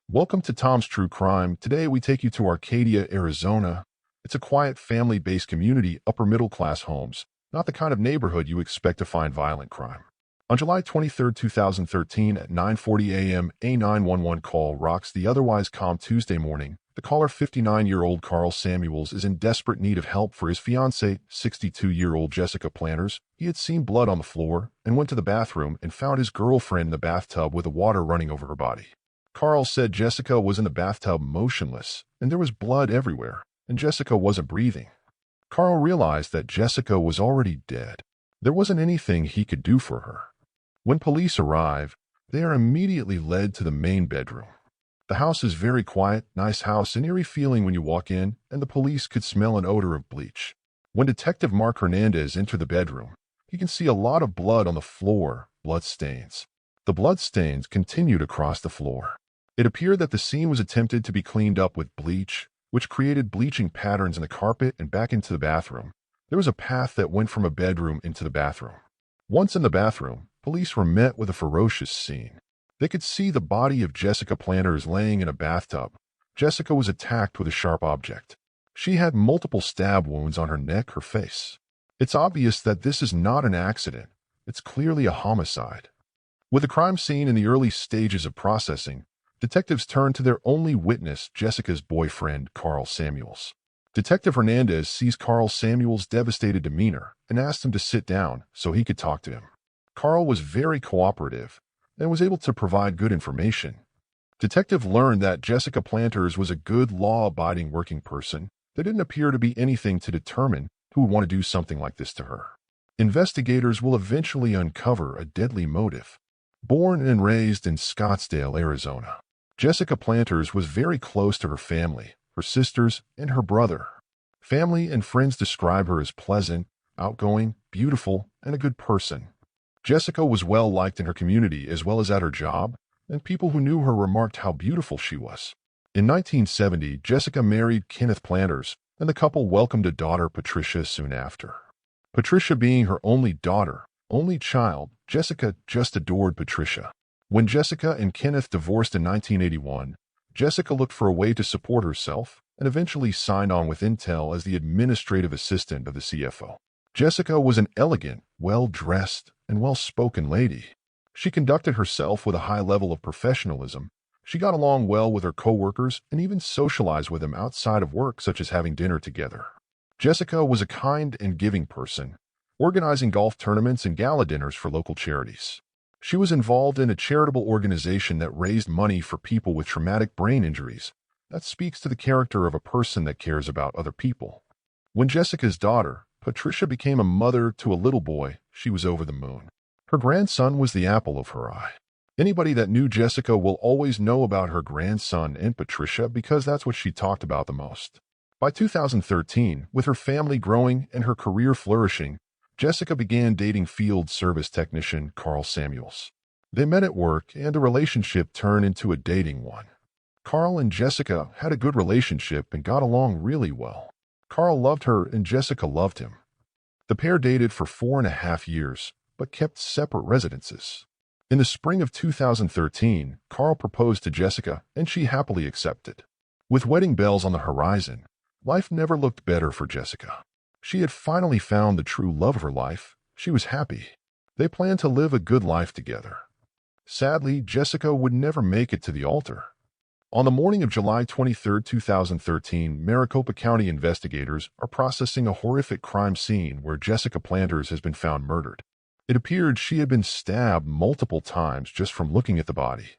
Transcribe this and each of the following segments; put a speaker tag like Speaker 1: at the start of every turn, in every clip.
Speaker 1: Welcome to Tom's True Crime. Today we take you to Arcadia, Arizona. It's a quiet, family-based community, upper-middle-class homes, not the kind of neighborhood you expect to find violent crime. On July 23, 2013, at 9:40 a.m., a 911 call rocks the otherwise calm Tuesday morning. The caller, 59-year-old Karl Samuels, is in desperate need of help for his fiancée, 62-year-old Jessica Planters. He had seen blood on the floor and went to the bathroom and found his girlfriend in the bathtub with the water running over her body. Karl said Jessica was in the bathtub motionless, and there was blood everywhere, and Jessica wasn't breathing. Karl realized that Jessica was already dead. There wasn't anything he could do for her. When police arrive, they are immediately led to the main bedroom. The house is very quiet, nice house, an eerie feeling when you walk in, and the police could smell an odor of bleach. When Detective Mark Hernandez entered the bedroom, he can see a lot of blood on the floor, blood stains. The blood stains continued across the floor. It appeared that the scene was attempted to be cleaned up with bleach, which created bleaching patterns in the carpet and back into the bathroom. There was a path that went from a bedroom into the bathroom. Once in the bathroom, police were met with a ferocious scene. They could see the body of Jessica Planters laying in a bathtub. Jessica was attacked with a sharp object. She had multiple stab wounds on her neck, her face. It's obvious that this is not an accident. It's clearly a homicide. With the crime scene in the early stages of processing, detectives turned to their only witness, Jessica's boyfriend, Karl Samuels. Detective Hernandez sees Karl Samuels' devastated demeanor and asked him to sit down so he could talk to him. Karl was very cooperative and was able to provide good information. Detective learned that Jessica Planters was a good, law-abiding working person. There didn't appear to be anything to determine who would want to do something like this to her. Investigators will eventually uncover a deadly motive. Born and raised in Scottsdale, Arizona, Jessica Planters was very close to her family, her sisters, and her brother. Family and friends describe her as pleasant, outgoing, beautiful, and a good person. Jessica was well liked in her community as well as at her job, and people who knew her remarked how beautiful she was. In 1970, Jessica married Kenneth Planters, and the couple welcomed a daughter, Patricia, soon after. Patricia being her only daughter, only child, Jessica just adored Patricia. When Jessica and Kenneth divorced in 1981, Jessica looked for a way to support herself and eventually signed on with Intel as the administrative assistant of the CFO. Jessica was an elegant, well-dressed, and well-spoken lady. She conducted herself with a high level of professionalism. She got along well with her coworkers and even socialized with them outside of work, such as having dinner together. Jessica was a kind and giving person, organizing golf tournaments and gala dinners for local charities. She was involved in a charitable organization that raised money for people with traumatic brain injuries. That speaks to the character of a person that cares about other people. When Jessica's daughter, Patricia, became a mother to a little boy, she was over the moon. Her grandson was the apple of her eye. Anybody that knew Jessica will always know about her grandson and Patricia because that's what she talked about the most. By 2013, with her family growing and her career flourishing, Jessica began dating field service technician Karl Samuels. They met at work and the relationship turned into a dating one. Karl and Jessica had a good relationship and got along really well. Karl loved her and Jessica loved him. The pair dated for 4.5 years, but kept separate residences. In the spring of 2013, Karl proposed to Jessica and she happily accepted. With wedding bells on the horizon, life never looked better for Jessica. She had finally found the true love of her life. She was happy. They planned to live a good life together. Sadly, Jessica would never make it to the altar. On the morning of July 23, 2013, Maricopa County investigators are processing a horrific crime scene where Jessica Planters has been found murdered. It appeared she had been stabbed multiple times just from looking at the body.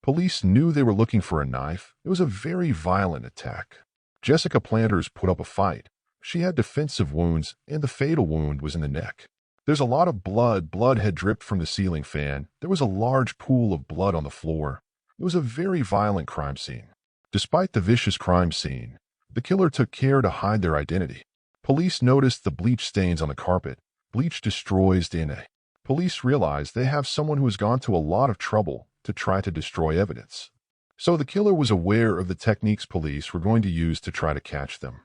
Speaker 1: Police knew they were looking for a knife. It was a very violent attack. Jessica Planters put up a fight. She had defensive wounds, and the fatal wound was in the neck. There's a lot of blood. Blood had dripped from the ceiling fan. There was a large pool of blood on the floor. It was a very violent crime scene. Despite the vicious crime scene, the killer took care to hide their identity. Police noticed the bleach stains on the carpet. Bleach destroys DNA. Police realized they have someone who has gone to a lot of trouble to try to destroy evidence. So the killer was aware of the techniques police were going to use to try to catch them.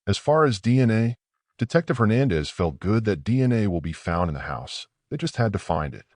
Speaker 1: As far as DNA, Detective Hernandez felt good that DNA will be found in the house. They just had to find it.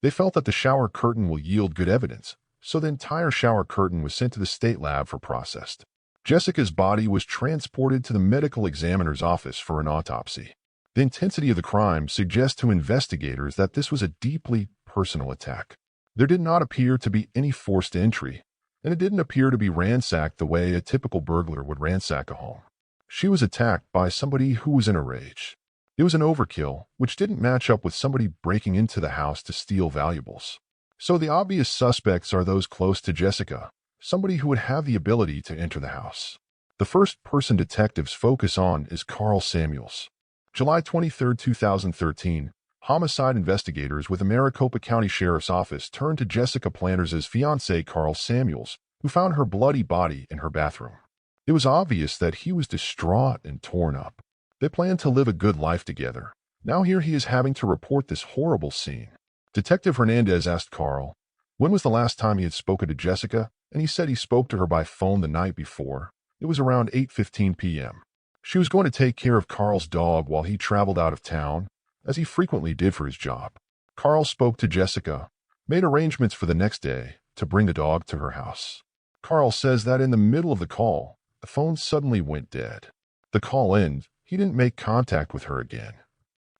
Speaker 1: They felt that the shower curtain will yield good evidence, so the entire shower curtain was sent to the state lab for processing. Jessica's body was transported to the medical examiner's office for an autopsy. The intensity of the crime suggests to investigators that this was a deeply personal attack. There did not appear to be any forced entry, and it didn't appear to be ransacked the way a typical burglar would ransack a home. She was attacked by somebody who was in a rage. It was an overkill, which didn't match up with somebody breaking into the house to steal valuables. So the obvious suspects are those close to Jessica, somebody who would have the ability to enter the house. The first person detectives focus on is Karl Samuels. July 23, 2013, homicide investigators with the Maricopa County Sheriff's Office turned to Jessica Planters' fiancé Karl Samuels, who found her bloody body in her bathroom. It was obvious that he was distraught and torn up. They planned to live a good life together. Now here he is having to report this horrible scene. Detective Hernandez asked Karl, when was the last time he had spoken to Jessica, and he said he spoke to her by phone the night before. It was around 8:15 p.m. She was going to take care of Karl's dog while he traveled out of town, as he frequently did for his job. Karl spoke to Jessica, made arrangements for the next day to bring the dog to her house. Karl says that in the middle of the call, the phone suddenly went dead. The call ended. He didn't make contact with her again.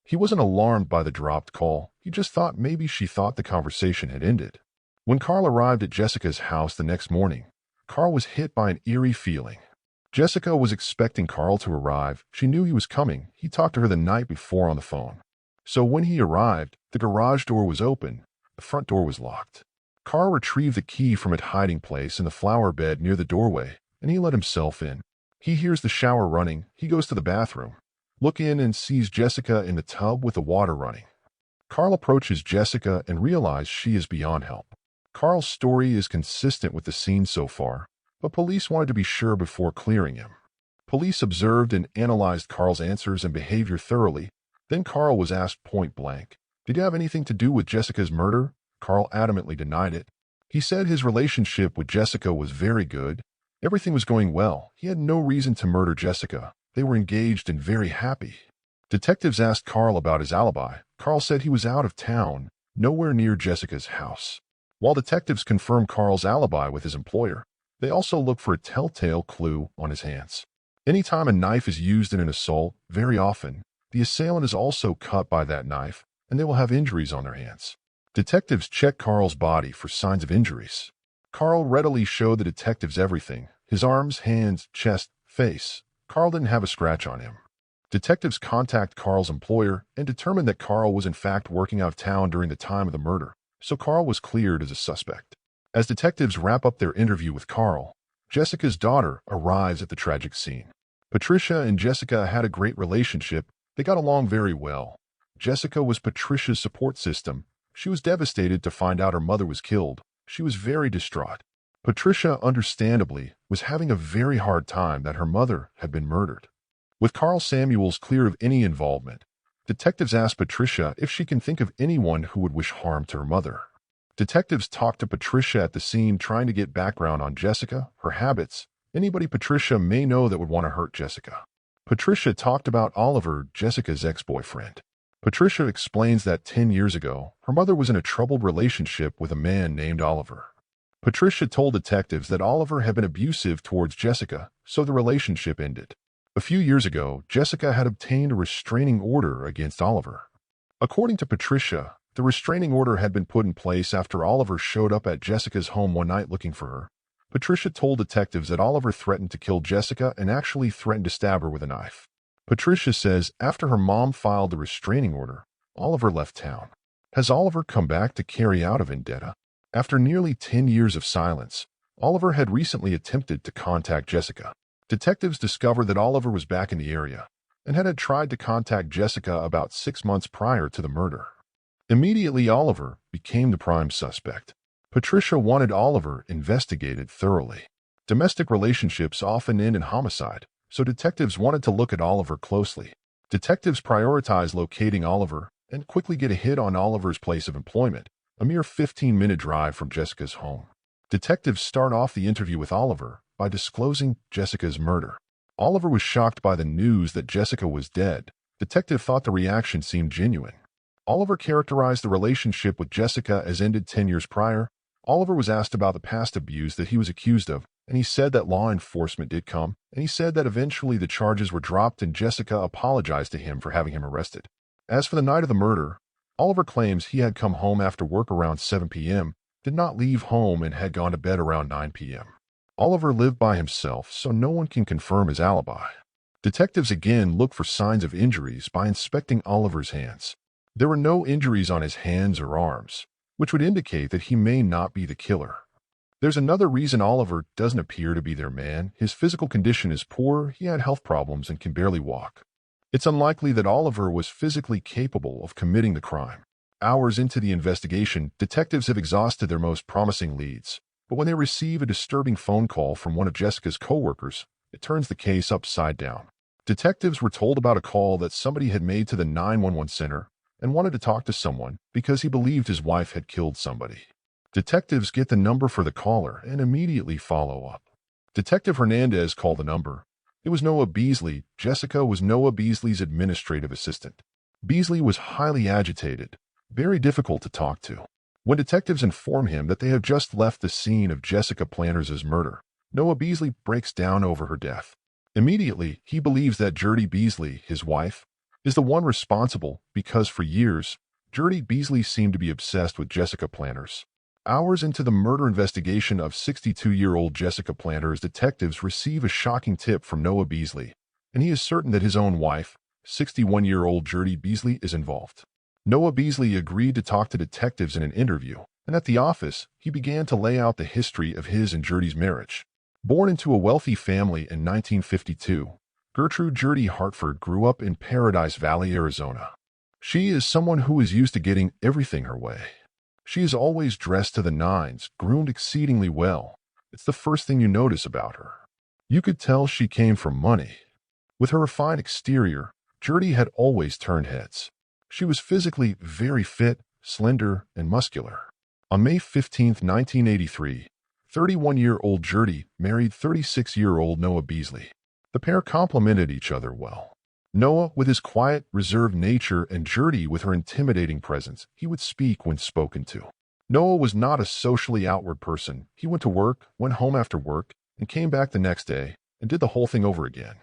Speaker 1: He wasn't alarmed by the dropped call. He just thought maybe she thought the conversation had ended. When Karl arrived at Jessica's house the next morning, Karl was hit by an eerie feeling. Jessica was expecting Karl to arrive. She knew he was coming. He talked to her the night before on the phone. So when he arrived, the garage door was open. The front door was locked. Karl retrieved the key from its hiding place in the flower bed near the doorway, and he let himself in. He hears the shower running. He goes to the bathroom, looks in and sees Jessica in the tub with the water running. Karl approaches Jessica and realizes she is beyond help. Karl's story is consistent with the scene so far, but police wanted to be sure before clearing him. Police observed and analyzed Karl's answers and behavior thoroughly. Then Karl was asked point blank, "Did you have anything to do with Jessica's murder?" Karl adamantly denied it. He said his relationship with Jessica was very good. Everything was going well. He had no reason to murder Jessica. They were engaged and very happy. Detectives asked Karl about his alibi. Karl said he was out of town, nowhere near Jessica's house. While detectives confirmed Karl's alibi with his employer, they also looked for a telltale clue on his hands. Anytime a knife is used in an assault, very often, the assailant is also cut by that knife, and they will have injuries on their hands. Detectives checked Karl's body for signs of injuries. Karl readily showed the detectives everything: his arms, hands, chest, face. Karl didn't have a scratch on him. Detectives contacted Karl's employer and determined that Karl was in fact working out of town during the time of the murder, so Karl was cleared as a suspect. As detectives wrap up their interview with Karl, Jessica's daughter arrives at the tragic scene. Patricia and Jessica had a great relationship. They got along very well. Jessica was Patricia's support system. She was devastated to find out her mother was killed. She was very distraught. Patricia, understandably, was having a very hard time that her mother had been murdered. With Karl Samuels clear of any involvement, detectives asked Patricia if she can think of anyone who would wish harm to her mother. Detectives talked to Patricia at the scene, trying to get background on Jessica, her habits, anybody Patricia may know that would want to hurt Jessica. Patricia talked about Oliver, Jessica's ex-boyfriend. Patricia explains that 10 years ago, her mother was in a troubled relationship with a man named Oliver. Patricia told detectives that Oliver had been abusive towards Jessica, so the relationship ended. A few years ago, Jessica had obtained a restraining order against Oliver. According to Patricia, the restraining order had been put in place after Oliver showed up at Jessica's home one night looking for her. Patricia told detectives that Oliver threatened to kill Jessica and actually threatened to stab her with a knife. Patricia says after her mom filed the restraining order, Oliver left town. Has Oliver come back to carry out a vendetta? After nearly 10 years of silence, Oliver had recently attempted to contact Jessica. Detectives discovered that Oliver was back in the area and had tried to contact Jessica about 6 months prior to the murder. Immediately, Oliver became the prime suspect. Patricia wanted Oliver investigated thoroughly. Domestic relationships often end in homicide, so detectives wanted to look at Oliver closely. Detectives prioritized locating Oliver and quickly get a hit on Oliver's place of employment, a mere 15-minute drive from Jessica's home. Detectives start off the interview with Oliver by disclosing Jessica's murder. Oliver was shocked by the news that Jessica was dead. Detective thought the reaction seemed genuine. Oliver characterized the relationship with Jessica as ended 10 years prior. Oliver was asked about the past abuse that he was accused of, and he said that law enforcement did come, and he said that eventually the charges were dropped and Jessica apologized to him for having him arrested. As for the night of the murder, Oliver claims he had come home after work around 7 p.m., did not leave home, and had gone to bed around 9 p.m. Oliver lived by himself, so no one can confirm his alibi. Detectives again look for signs of injuries by inspecting Oliver's hands. There were no injuries on his hands or arms, which would indicate that he may not be the killer. There's another reason Oliver doesn't appear to be their man. His physical condition is poor, he had health problems, and can barely walk. It's unlikely that Oliver was physically capable of committing the crime. Hours into the investigation, detectives have exhausted their most promising leads, but when they receive a disturbing phone call from one of Jessica's co-workers, it turns the case upside down. Detectives were told about a call that somebody had made to the 911 center and wanted to talk to someone because he believed his wife had killed somebody. Detectives get the number for the caller and immediately follow up. Detective Hernandez called the number. It was Noah Beasley. Jessica was Noah Beasley's administrative assistant. Beasley was highly agitated, very difficult to talk to. When detectives inform him that they have just left the scene of Jessica Planters' murder, Noah Beasley breaks down over her death. Immediately, he believes that Jurdie Beasley, his wife, is the one responsible because for years, Jurdie Beasley seemed to be obsessed with Jessica Planters. Hours into the murder investigation of 62-year-old Jessica Planters, detectives receive a shocking tip from Noah Beasley, and he is certain that his own wife, 61-year-old Jurdie Beasley, is involved. Noah Beasley agreed to talk to detectives in an interview, and at the office, he began to lay out the history of his and Jurdie's marriage. Born into a wealthy family in 1952, Gertrude Jurdie Hartford grew up in Paradise Valley, Arizona. She is someone who is used to getting everything her way. She is always dressed to the nines, groomed exceedingly well. It's the first thing you notice about her. You could tell she came from money. With her refined exterior, Jurdie had always turned heads. She was physically very fit, slender, and muscular. On May 15, 1983, 31-year-old Jurdie married 36-year-old Noah Beasley. The pair complemented each other well. Noah, with his quiet, reserved nature, and Jurdie with her intimidating presence, he would speak when spoken to. Noah was not a socially outward person. He went to work, went home after work, and came back the next day, and did the whole thing over again.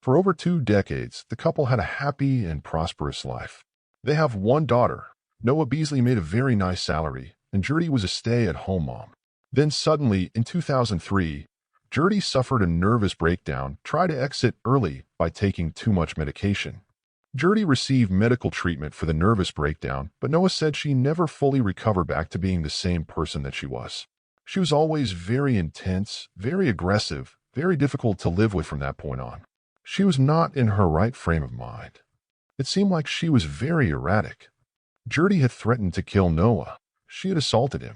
Speaker 1: For over 2 decades, the couple had a happy and prosperous life. They have one daughter. Noah Beasley made a very nice salary, and Jurdie was a stay-at-home mom. Then suddenly, in 2003, Jurdie suffered a nervous breakdown, tried to exit early by taking too much medication. Jurdie received medical treatment for the nervous breakdown, but Noah said she never fully recovered back to being the same person that she was. She was always very intense, very aggressive, very difficult to live with from that point on. She was not in her right frame of mind. It seemed like she was very erratic. Jurdie had threatened to kill Noah. She had assaulted him.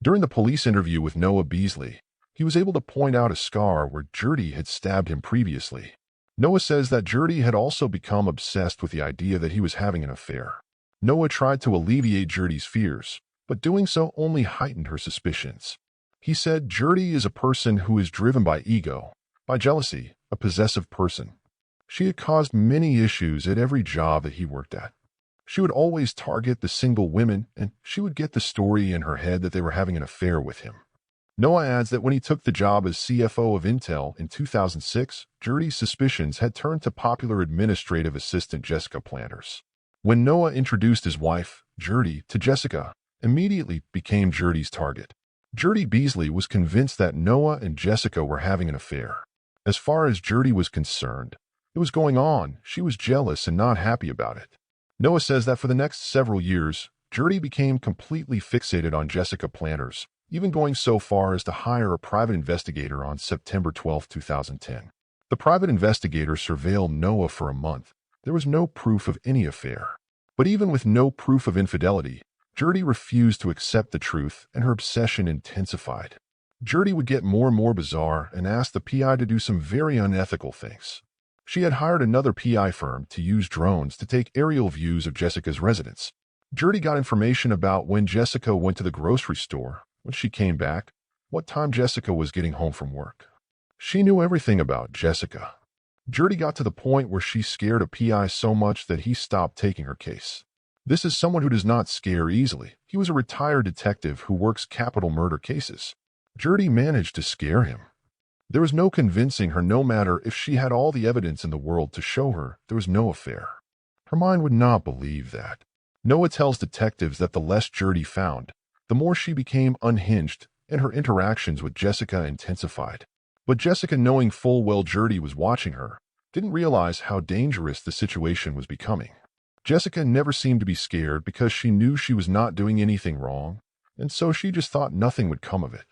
Speaker 1: During the police interview with Noah Beasley, he was able to point out a scar where Jurdie had stabbed him previously. Noah says that Jurdie had also become obsessed with the idea that he was having an affair. Noah tried to alleviate Jurdie's fears, but doing so only heightened her suspicions. He said Jurdie is a person who is driven by ego, by jealousy, a possessive person. She had caused many issues at every job that he worked at. She would always target the single women, and she would get the story in her head that they were having an affair with him. Noah adds that when he took the job as CFO of Intel in 2006, Jurdie's suspicions had turned to popular administrative assistant Jessica Planters. When Noah introduced his wife, Jurdie, to Jessica, immediately became Jurdie's target. Jurdie Beasley was convinced that Noah and Jessica were having an affair. As far as Jurdie was concerned, it was going on. She was jealous and not happy about it. Noah says that for the next several years, Jurdie became completely fixated on Jessica Planters, even going so far as to hire a private investigator on September 12, 2010. The private investigator surveilled Noah for a month. There was no proof of any affair. But even with no proof of infidelity, Jurdie refused to accept the truth, and her obsession intensified. Jurdie would get more and more bizarre and asked the PI to do some very unethical things. She had hired another PI firm to use drones to take aerial views of Jessica's residence. Jurdie got information about when Jessica went to the grocery store, when she came back, what time Jessica was getting home from work. She knew everything about Jessica. Jurdie got to the point where she scared a PI so much that he stopped taking her case. This is someone who does not scare easily. He was a retired detective who works capital murder cases. Jurdie managed to scare him. There was no convincing her, no matter if she had all the evidence in the world to show her there was no affair. Her mind would not believe that. Noah tells detectives that the less Jurdie found, the more she became unhinged, and her interactions with Jessica intensified. But Jessica, knowing full well Jurdie was watching her, didn't realize how dangerous the situation was becoming. Jessica never seemed to be scared because she knew she was not doing anything wrong, and so she just thought nothing would come of it.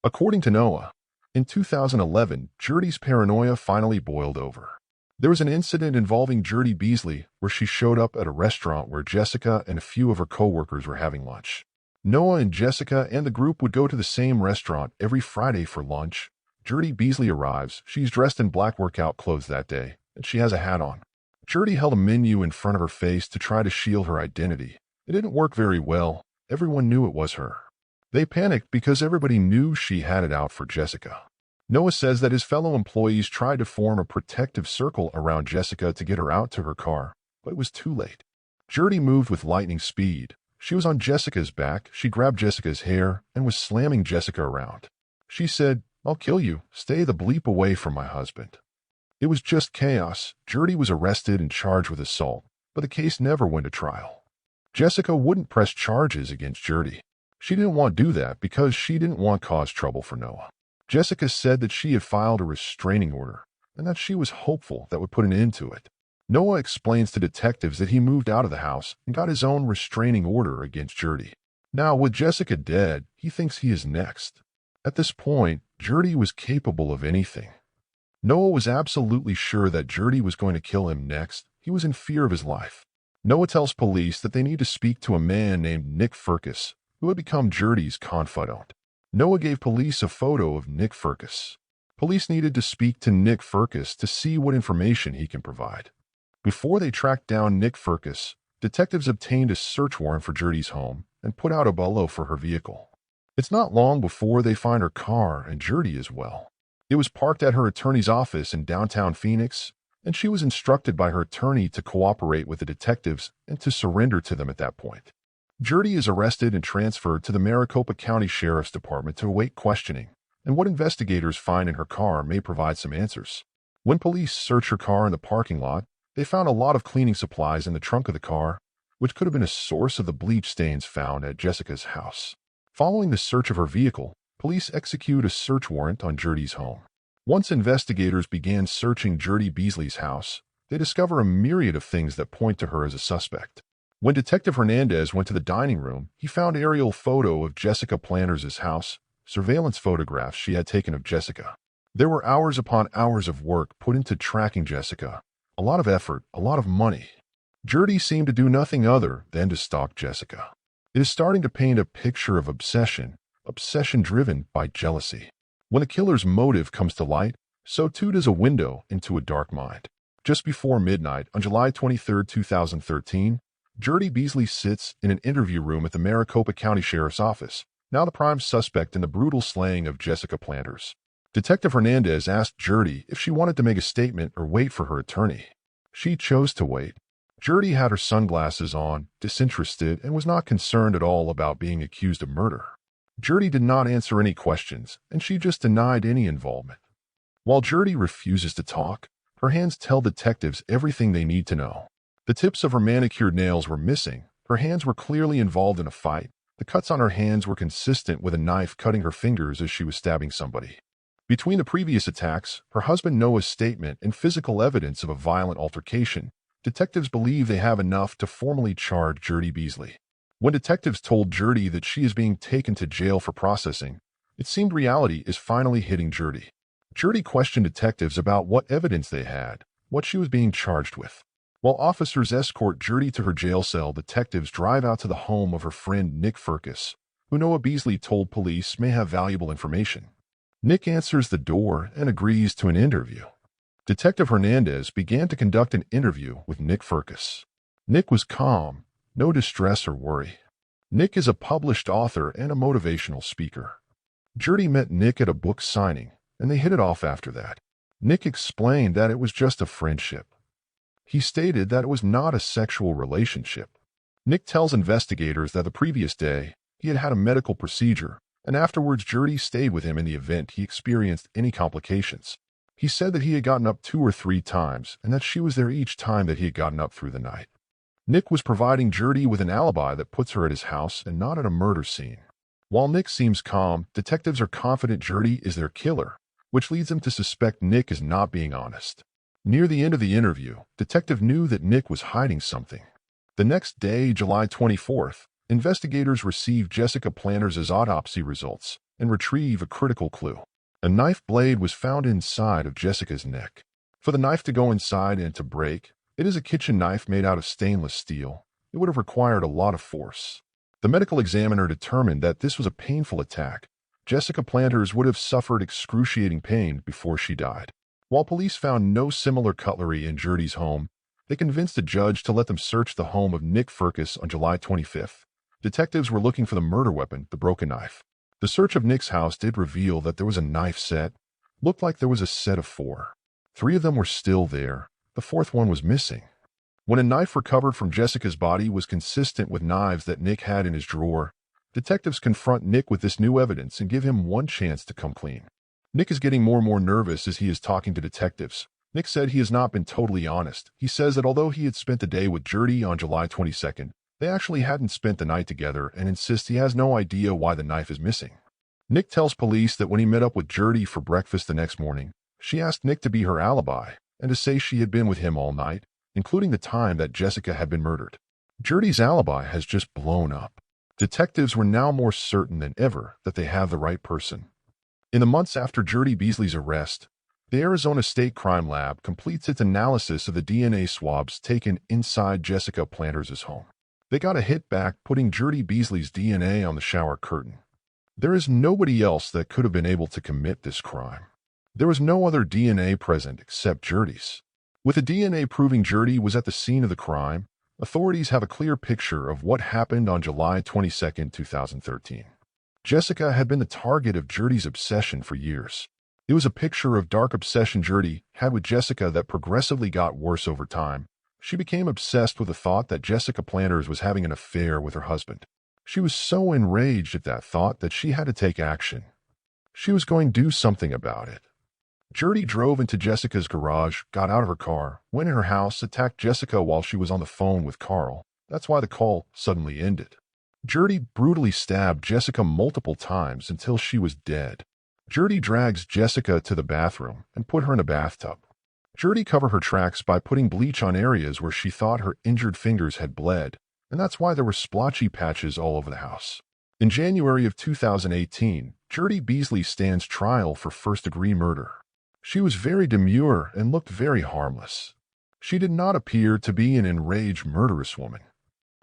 Speaker 1: According to Noah, in 2011, Jurdie's paranoia finally boiled over. There was an incident involving Jurdie Beasley where she showed up at a restaurant where Jessica and a few of her co-workers were having lunch. Noah and Jessica and the group would go to the same restaurant every Friday for lunch. Jurdie Beasley arrives. She's dressed in black workout clothes that day, and she has a hat on. Jurdie held a menu in front of her face to try to shield her identity. It didn't work very well. Everyone knew it was her. They panicked because everybody knew she had it out for Jessica. Noah says that his fellow employees tried to form a protective circle around Jessica to get her out to her car, but it was too late. Jurdie moved with lightning speed. She was on Jessica's back. She grabbed Jessica's hair and was slamming Jessica around. She said, "I'll kill you. Stay the bleep away from my husband." It was just chaos. Jurdie was arrested and charged with assault, but the case never went to trial. Jessica wouldn't press charges against Jurdie. She didn't want to do that because she didn't want to cause trouble for Noah. Jessica said that she had filed a restraining order and that she was hopeful that would put an end to it. Noah explains to detectives that he moved out of the house and got his own restraining order against Jurdie. Now, with Jessica dead, he thinks he is next. At this point, Jurdie was capable of anything. Noah was absolutely sure that Jurdie was going to kill him next. He was in fear of his life. Noah tells police that they need to speak to a man named Nick Firkus, who had become Jurdie's confidant. Noah gave police a photo of Nick Firkus. Police needed to speak to Nick Firkus to see what information he can provide. Before they tracked down Nick Firkus, detectives obtained a search warrant for Jurdie's home and put out a bolo for her vehicle. It's not long before they find her car and Jurdie as well. It was parked at her attorney's office in downtown Phoenix, and she was instructed by her attorney to cooperate with the detectives and to surrender to them at that point. Jurdie is arrested and transferred to the Maricopa County Sheriff's Department to await questioning, and what investigators find in her car may provide some answers. When police searched her car in the parking lot, they found a lot of cleaning supplies in the trunk of the car, which could have been a source of the bleach stains found at Jessica's house. Following the search of her vehicle, police execute a search warrant on Jurdie's home. Once investigators began searching Jurdie Beasley's house, they discover a myriad of things that point to her as a suspect. When Detective Hernandez went to the dining room, he found an aerial photo of Jessica Planters' house, surveillance photographs she had taken of Jessica. There were hours upon hours of work put into tracking Jessica, a lot of effort, a lot of money. Jurdie seemed to do nothing other than to stalk Jessica. It is starting to paint a picture of obsession driven by jealousy. When the killer's motive comes to light, so too does a window into a dark mind. Just before midnight on July 23, 2013, Jurdie Beasley sits in an interview room at the Maricopa County Sheriff's Office, now the prime suspect in the brutal slaying of Jessica Planters. Detective Hernandez asked Jurdie if she wanted to make a statement or wait for her attorney. She chose to wait. Jurdie had her sunglasses on, disinterested, and was not concerned at all about being accused of murder. Jurdie did not answer any questions, and she just denied any involvement. While Jurdie refuses to talk, her hands tell detectives everything they need to know. The tips of her manicured nails were missing. Her hands were clearly involved in a fight. The cuts on her hands were consistent with a knife cutting her fingers as she was stabbing somebody. Between the previous attacks, her husband Noah's statement, and physical evidence of a violent altercation, detectives believe they have enough to formally charge Jurdie Beasley. When detectives told Jurdie that she is being taken to jail for processing, it seemed reality is finally hitting Jurdie. Jurdie questioned detectives about what evidence they had, what she was being charged with. While officers escort Jurdie to her jail cell, detectives drive out to the home of her friend Nick Firkus, who Noah Beasley told police may have valuable information. Nick answers the door and agrees to an interview. Detective Hernandez began to conduct an interview with Nick Firkus. Nick was calm, no distress or worry. Nick is a published author and a motivational speaker. Jurdie met Nick at a book signing, and they hit it off after that. Nick explained that it was just a friendship. He stated that it was not a sexual relationship. Nick tells investigators that the previous day, he had had a medical procedure, and afterwards Jurdie stayed with him in the event he experienced any complications. He said that he had gotten up 2 or 3 times, and that she was there each time that he had gotten up through the night. Nick was providing Jurdie with an alibi that puts her at his house and not at a murder scene. While Nick seems calm, detectives are confident Jurdie is their killer, which leads them to suspect Nick is not being honest. Near the end of the interview, detective knew that Nick was hiding something. The next day, July 24th, investigators receive Jessica Planters' autopsy results and retrieve a critical clue. A knife blade was found inside of Jessica's neck. For the knife to go inside and to break, it is a kitchen knife made out of stainless steel. It would have required a lot of force. The medical examiner determined that this was a painful attack. Jessica Planters would have suffered excruciating pain before she died. While police found no similar cutlery in Jurdie's home, they convinced a judge to let them search the home of Nick Firkus on July 25th. Detectives were looking for the murder weapon, the broken knife. The search of Nick's house did reveal that there was a knife set. Looked like there was a set of 4. 3 of them were still there. The 4th one was missing. When a knife recovered from Jessica's body was consistent with knives that Nick had in his drawer, detectives confront Nick with this new evidence and give him one chance to come clean. Nick is getting more and more nervous as he is talking to detectives. Nick said he has not been totally honest. He says that although he had spent the day with Jurdie on July 22nd, they actually hadn't spent the night together and insists he has no idea why the knife is missing. Nick tells police that when he met up with Jurdie for breakfast the next morning, she asked Nick to be her alibi and to say she had been with him all night, including the time that Jessica had been murdered. Jurdie's alibi has just blown up. Detectives were now more certain than ever that they have the right person. In the months after Jurdie Beasley's arrest, the Arizona State Crime Lab completes its analysis of the DNA swabs taken inside Jessica Planters' home. They got a hit back putting Jurdie Beasley's DNA on the shower curtain. There is nobody else that could have been able to commit this crime. There was no other DNA present except Jurdie's. With the DNA proving Jurdie was at the scene of the crime, authorities have a clear picture of what happened on July 22, 2013. Jessica had been the target of Jurdie's obsession for years. It was a picture of dark obsession Jurdie had with Jessica that progressively got worse over time. She became obsessed with the thought that Jessica Planters was having an affair with her husband. She was so enraged at that thought that she had to take action. She was going to do something about it. Jurdie drove into Jessica's garage, got out of her car, went in her house, attacked Jessica while she was on the phone with Karl. That's why the call suddenly ended. Jurdie brutally stabbed Jessica multiple times until she was dead. Jurdie drags Jessica to the bathroom and put her in a bathtub. Jurdie covered her tracks by putting bleach on areas where she thought her injured fingers had bled, and that's why there were splotchy patches all over the house. In January of 2018, Jurdie Beasley stands trial for first-degree murder. She was very demure and looked very harmless. She did not appear to be an enraged murderous woman.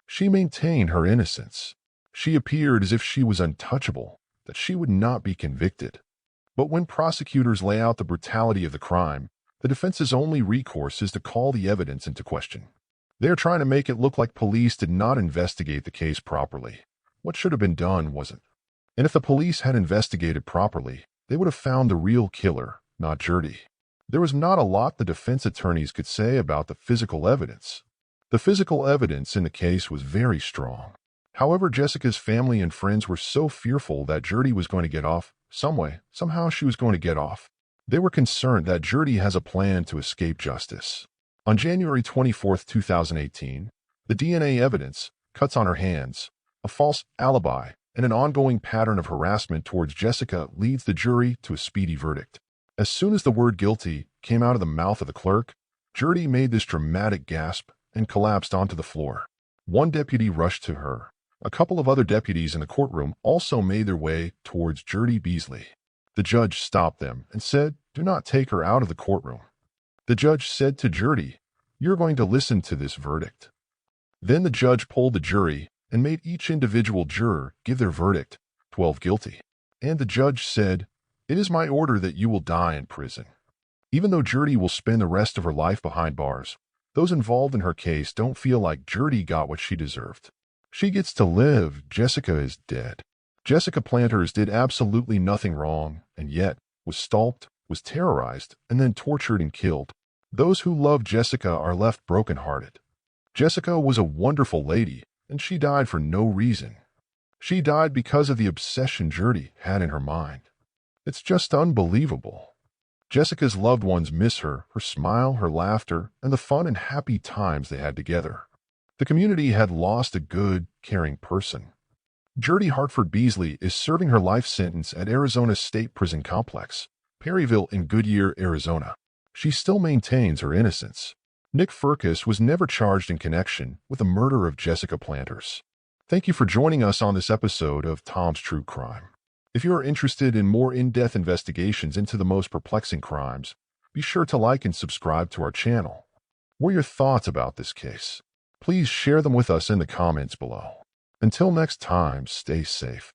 Speaker 1: She maintained her innocence. She appeared as if she was untouchable, that she would not be convicted. But when prosecutors lay out the brutality of the crime, the defense's only recourse is to call the evidence into question. They are trying to make it look like police did not investigate the case properly. What should have been done wasn't. And if the police had investigated properly, they would have found the real killer, not Jurdie. There was not a lot the defense attorneys could say about the physical evidence. The physical evidence in the case was very strong. However, Jessica's family and friends were so fearful that Jurdie was going to get off, somehow she was going to get off. They were concerned that Jurdie has a plan to escape justice. On January 24, 2018, the DNA evidence, cuts on her hands, a false alibi, and an ongoing pattern of harassment towards Jessica leads the jury to a speedy verdict. As soon as the word guilty came out of the mouth of the clerk, Jurdie made this dramatic gasp and collapsed onto the floor. One deputy rushed to her. A couple of other deputies in the courtroom also made their way towards Jurdie Beasley. The judge stopped them and said, "Do not take her out of the courtroom." The judge said to Jurdie, "You're going to listen to this verdict." Then the judge polled the jury and made each individual juror give their verdict, 12 guilty. And the judge said, "It is my order that you will die in prison." Even though Jurdie will spend the rest of her life behind bars, those involved in her case don't feel like Jurdie got what she deserved. She gets to live. Jessica is dead. Jessica Planters did absolutely nothing wrong, and yet was stalked, was terrorized, and then tortured and killed. Those who love Jessica are left brokenhearted. Jessica was a wonderful lady, and she died for no reason. She died because of the obsession Jurdie had in her mind. It's just unbelievable. Jessica's loved ones miss her smile, her laughter, and the fun and happy times they had together. The community had lost a good, caring person. Jurdie Hartford Beasley is serving her life sentence at Arizona State Prison Complex, Perryville in Goodyear, Arizona. She still maintains her innocence. Nick Firkus was never charged in connection with the murder of Jessica Planters. Thank you for joining us on this episode of Tom's True Crime. If you are interested in more in-depth investigations into the most perplexing crimes, be sure to like and subscribe to our channel. What are your thoughts about this case? Please share them with us in the comments below. Until next time, stay safe.